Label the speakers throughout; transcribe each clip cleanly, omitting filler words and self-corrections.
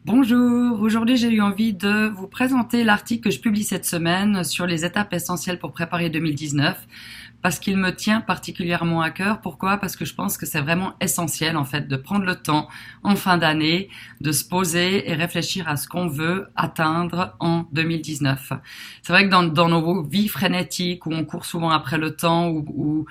Speaker 1: Bonjour, aujourd'hui j'ai eu envie de vous présenter l'article que je publie cette semaine sur les étapes essentielles pour préparer 2019 parce qu'il me tient particulièrement à cœur. Pourquoi? Parce que je pense que c'est vraiment essentiel en fait de prendre le temps en fin d'année, de se poser et réfléchir à ce qu'on veut atteindre en 2019. C'est vrai que dans nos vies frénétiques où on court souvent après le temps, où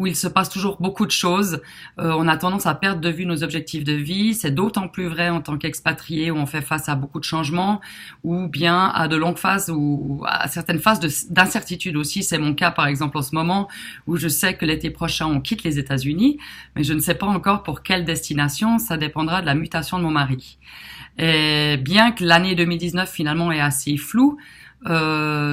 Speaker 1: il se passe toujours beaucoup de choses, on a tendance à perdre de vue nos objectifs de vie. C'est d'autant plus vrai en tant qu'expatrié où on fait face à beaucoup de changements ou bien à de longues phases ou à certaines phases d'incertitude aussi. C'est mon cas par exemple en ce moment où je sais que l'été prochain on quitte les États-Unis, mais je ne sais pas encore pour quelle destination. Ça dépendra de la mutation de mon mari. Et bien que l'année 2019 finalement est assez floue,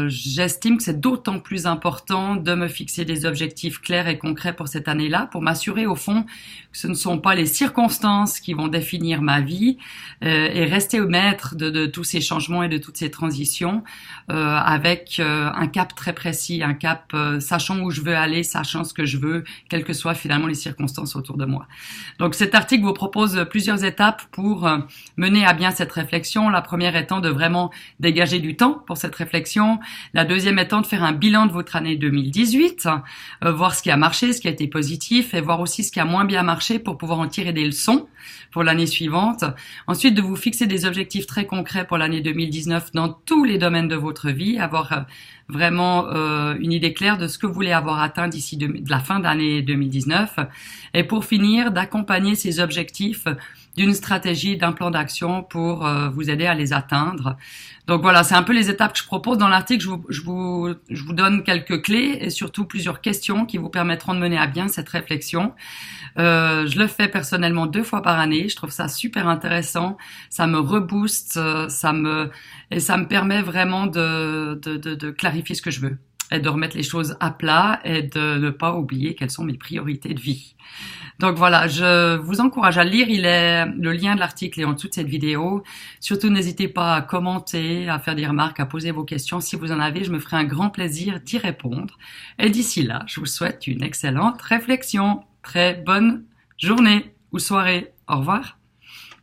Speaker 1: j'estime que c'est d'autant plus important de me fixer des objectifs clairs et concrets pour cette année-là, pour m'assurer au fond que ce ne sont pas les circonstances qui vont définir ma vie et rester au maître de tous ces changements et de toutes ces transitions avec un cap très précis, un cap sachant où je veux aller, sachant ce que je veux, quelles que soient finalement les circonstances autour de moi. Donc cet article vous propose plusieurs étapes pour mener à bien cette réflexion. La première étant de vraiment dégager du temps pour cette réflexion. La deuxième étant de faire un bilan de votre année 2018, voir ce qui a marché, ce qui a été positif et voir aussi ce qui a moins bien marché pour pouvoir en tirer des leçons pour l'année suivante. Ensuite, de vous fixer des objectifs très concrets pour l'année 2019 dans tous les domaines de votre vie, avoir vraiment une idée claire de ce que vous voulez avoir atteint d'ici de la fin d'année 2019. Et pour finir, d'accompagner ces objectifs d'une stratégie, d'un plan d'action pour vous aider à les atteindre. Donc voilà, c'est un peu les étapes que je propose dans l'article. Je vous donne quelques clés et surtout plusieurs questions qui vous permettront de mener à bien cette réflexion. Je le fais personnellement 2 fois par année. Je trouve ça super intéressant. Ça me rebooste, ça me permet vraiment de clarifier ce que je veux et de remettre les choses à plat et de ne pas oublier quelles sont mes priorités de vie. Donc voilà, je vous encourage à lire. Le lien de l'article est en dessous de cette vidéo. Surtout, n'hésitez pas à commenter, à faire des remarques, à poser vos questions. Si vous en avez, je me ferai un grand plaisir d'y répondre. Et d'ici là, je vous souhaite une excellente réflexion. Très bonne journée ou soirée. Au revoir.